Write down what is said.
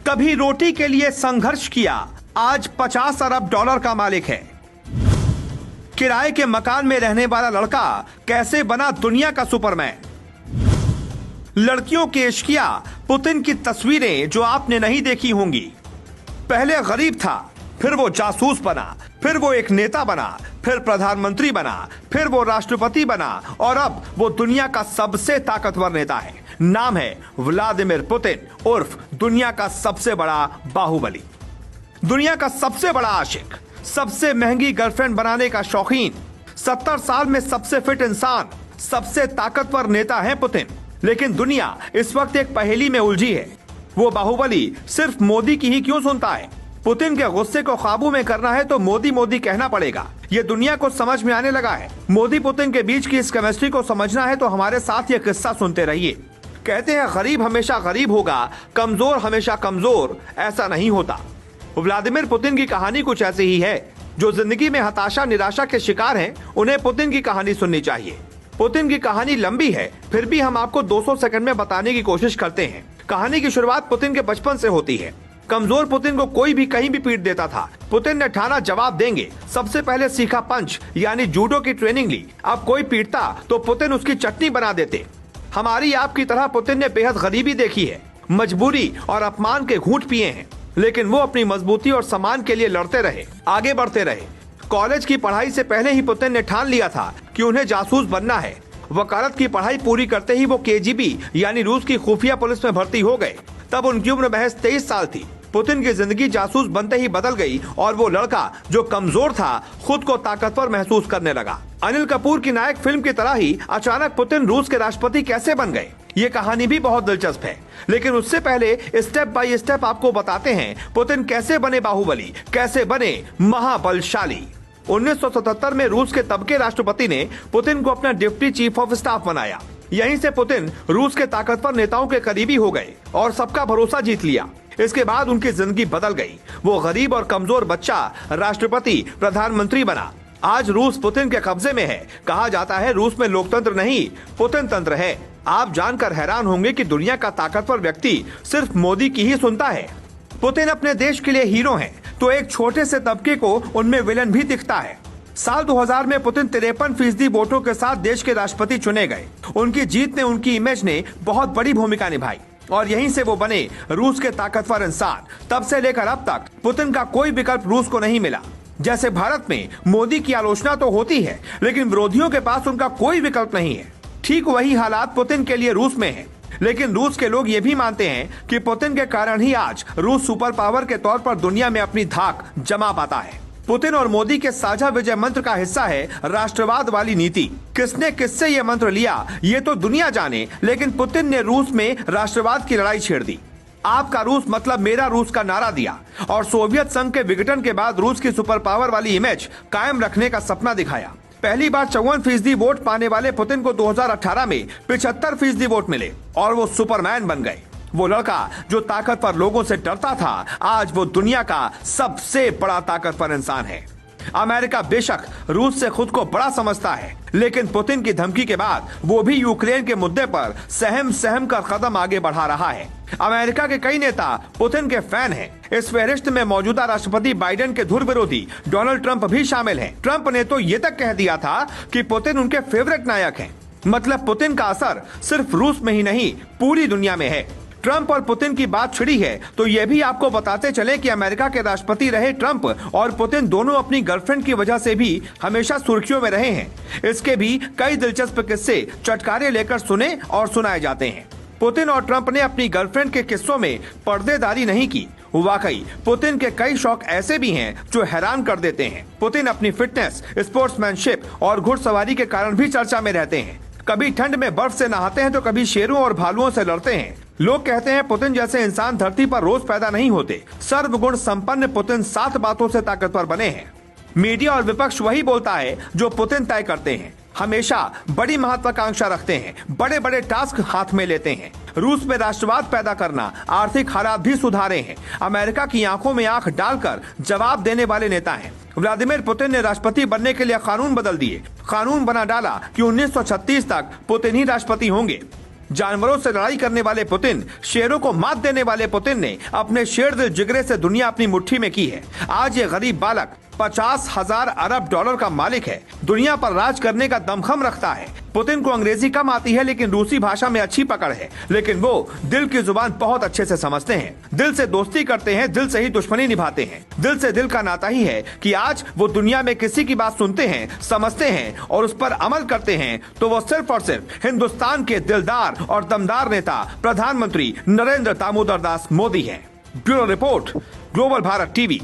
कभी रोटी के लिए संघर्ष किया, आज 50 अरब डॉलर का मालिक है। किराए के मकान में रहने वाला लड़का कैसे बना दुनिया का सुपरमैन। लड़कियों के इश्किया पुतिन की तस्वीरें जो आपने नहीं देखी होंगी। पहले गरीब था, फिर वो जासूस बना, फिर वो एक नेता बना, फिर प्रधानमंत्री बना, फिर वो राष्ट्रपति बना और अब वो दुनिया का सबसे ताकतवर नेता है। नाम है व्लादिमीर पुतिन उर्फ दुनिया का सबसे बड़ा बाहुबली, दुनिया का सबसे बड़ा आशिक, सबसे महंगी गर्लफ्रेंड बनाने का शौकीन, 70 साल में सबसे फिट इंसान, सबसे ताकतवर नेता है पुतिन। लेकिन दुनिया इस वक्त एक पहेली में उलझी है। वो बाहुबली सिर्फ मोदी की ही क्यों सुनता है? पुतिन के गुस्से को काबू में करना है तो मोदी मोदी कहना पड़ेगा। ये दुनिया को समझ में आने लगा है। मोदी पुतिन के बीच की इस केमिस्ट्री को समझना है तो हमारे साथ ये किस्सा सुनते रहिए। कहते हैं गरीब हमेशा गरीब होगा, कमजोर हमेशा कमजोर। ऐसा नहीं होता। व्लादिमीर पुतिन की कहानी कुछ ऐसी ही है। जो जिंदगी में हताशा निराशा के शिकार हैं, उन्हें पुतिन की कहानी सुननी चाहिए। पुतिन की कहानी लंबी है, फिर भी हम आपको 200 सेकंड में बताने की कोशिश करते हैं। कहानी की शुरुआत पुतिन के बचपन से होती है। कमजोर पुतिन को कोई भी कहीं भी पीट देता था। पुतिन ने ठाना जवाब देंगे। सबसे पहले सीखा पंच यानी जूडो की ट्रेनिंग ली। अब कोई पीटता तो पुतिन उसकी चटनी बना देते। हमारी आपकी तरह पुतिन ने बेहद गरीबी देखी है, मजबूरी और अपमान के घूंट पिए हैं, लेकिन वो अपनी मजबूती और सम्मान के लिए लड़ते रहे, आगे बढ़ते रहे। कॉलेज की पढ़ाई से पहले ही पुतिन ने ठान लिया था कि उन्हें जासूस बनना है। वकालत की पढ़ाई पूरी करते ही वो केजीबी यानी रूस की खुफिया पुलिस में भर्ती हो गए। तब उनकी उम्र महज 23 साल थी। पुतिन की जिंदगी जासूस बनते ही बदल गई और वो लड़का जो कमजोर था खुद को ताकतवर महसूस करने लगा। अनिल कपूर की नायक फिल्म की तरह ही अचानक पुतिन रूस के राष्ट्रपति कैसे बन गए, ये कहानी भी बहुत दिलचस्प है। लेकिन उससे पहले स्टेप बाय स्टेप आपको बताते हैं पुतिन कैसे बने बाहुबली, कैसे बने महाबलशाली। 1977 में रूस के तब के राष्ट्रपति ने पुतिन को अपना डिप्टी चीफ ऑफ स्टाफ बनाया। यहीं से पुतिन रूस के ताकतवर नेताओं के करीबी हो गए और सबका भरोसा जीत लिया। इसके बाद उनकी जिंदगी बदल गई। वो गरीब और कमजोर बच्चा राष्ट्रपति प्रधानमंत्री बना। आज रूस पुतिन के कब्जे में है। कहा जाता है रूस में लोकतंत्र नहीं, पुतिन तंत्र है। आप जानकर हैरान होंगे कि दुनिया का ताकतवर व्यक्ति सिर्फ मोदी की ही सुनता है। पुतिन अपने देश के लिए हीरो हैं, तो एक छोटे से तबके को उनमें विलन भी दिखता है। साल 2000 में पुतिन 53% वोटों के साथ देश के राष्ट्रपति चुने गए। उनकी जीत ने उनकी इमेज ने बहुत बड़ी भूमिका निभाई और यहीं से वो बने रूस के ताकतवर इंसान। तब से लेकर अब तक पुतिन का कोई विकल्प रूस को नहीं मिला। जैसे भारत में मोदी की आलोचना तो होती है, लेकिन विरोधियों के पास उनका कोई विकल्प नहीं है। ठीक वही हालात पुतिन के लिए रूस में है। लेकिन रूस के लोग ये भी मानते हैं कि पुतिन के कारण ही आज रूस सुपर पावर के तौर पर दुनिया में अपनी धाक जमा पाता है। पुतिन और मोदी के साझा विजय मंत्र का हिस्सा है राष्ट्रवाद वाली नीति। किसने किससे ये मंत्र लिया ये तो दुनिया जाने, लेकिन पुतिन ने रूस में राष्ट्रवाद की लड़ाई छेड़ दी। आपका रूस मतलब मेरा रूस का नारा दिया और सोवियत संघ के विघटन के बाद रूस की सुपर पावर वाली इमेज कायम रखने का सपना दिखाया। पहली बार 54% वोट पाने वाले पुतिन को 2018 में 75% वोट मिले और वो सुपरमैन बन गए। वो लड़का जो ताकतवर लोगों से डरता था, आज वो दुनिया का सबसे बड़ा ताकतवर इंसान है। अमेरिका बेशक रूस से खुद को बड़ा समझता है, लेकिन पुतिन की धमकी के बाद वो भी यूक्रेन के मुद्दे पर सहम कर कदम आगे बढ़ा रहा है। अमेरिका के कई नेता पुतिन के फैन हैं। इस फहरिस्त में मौजूदा राष्ट्रपति बाइडेन के धुर विरोधी डोनाल्ड ट्रंप भी शामिल हैं। ट्रंप ने तो ये तक कह दिया था कि पुतिन उनके फेवरेट नायक हैं। मतलब पुतिन का असर सिर्फ रूस में ही नहीं, पूरी दुनिया में है। ट्रंप और पुतिन की बात छिड़ी है तो ये भी आपको बताते चले कि अमेरिका के राष्ट्रपति रहे ट्रंप और पुतिन दोनों अपनी गर्लफ्रेंड की वजह से भी हमेशा सुर्खियों में रहे हैं। इसके भी कई दिलचस्प किस्से चटकारे लेकर सुने और सुनाए जाते हैं। पुतिन और ट्रंप ने अपनी गर्लफ्रेंड के किस्सों में पर्देदारी नहीं की। वाकई पुतिन के कई शौक ऐसे भी हैं जो हैरान कर देते हैं। पुतिन अपनी फिटनेस, स्पोर्ट्समैनशिप और घुड़सवारी के कारण भी चर्चा में रहते हैं। कभी ठंड में बर्फ से नहाते हैं तो कभी शेरों और भालुओं से लड़ते हैं। लोग कहते हैं पुतिन जैसे इंसान धरती पर रोज पैदा नहीं होते। सर्वगुण संपन्न पुतिन 7 बातों से ताकतवर बने हैं। मीडिया और विपक्ष वही बोलता है जो पुतिन तय करते हैं। हमेशा बड़ी महत्वाकांक्षा रखते हैं, बड़े बड़े टास्क हाथ में लेते हैं। रूस में राष्ट्रवाद पैदा करना, आर्थिक हालात भी सुधारे हैं। अमेरिका की आंखों में आंख डालकर जवाब देने वाले नेता हैं। व्लादिमीर पुतिन ने राष्ट्रपति बनने के लिए कानून बदल दिए। कानून बना डाला कि 1936 तक पुतिन ही राष्ट्रपति होंगे। जानवरों से लड़ाई करने वाले पुतिन, शेरों को मात देने वाले पुतिन ने अपने शेर दिल जिगरे से दुनिया अपनी मुट्ठी में की है। आज ये गरीब बालक 50,000 अरब डॉलर का मालिक है, दुनिया पर राज करने का दमखम रखता है। पुतिन को अंग्रेजी कम आती है, लेकिन रूसी भाषा में अच्छी पकड़ है। लेकिन वो दिल की जुबान बहुत अच्छे से समझते हैं, दिल से दोस्ती करते हैं, दिल से ही दुश्मनी निभाते हैं। दिल से दिल का नाता ही है कि आज वो दुनिया में किसी की बात सुनते हैं, समझते हैं और उस पर अमल करते हैं, तो वो सिर्फ और सिर्फ हिंदुस्तान के दिलदार और दमदार नेता प्रधानमंत्री नरेंद्र दामोदर दास मोदी हैं। Bureau report, global Bharat TV.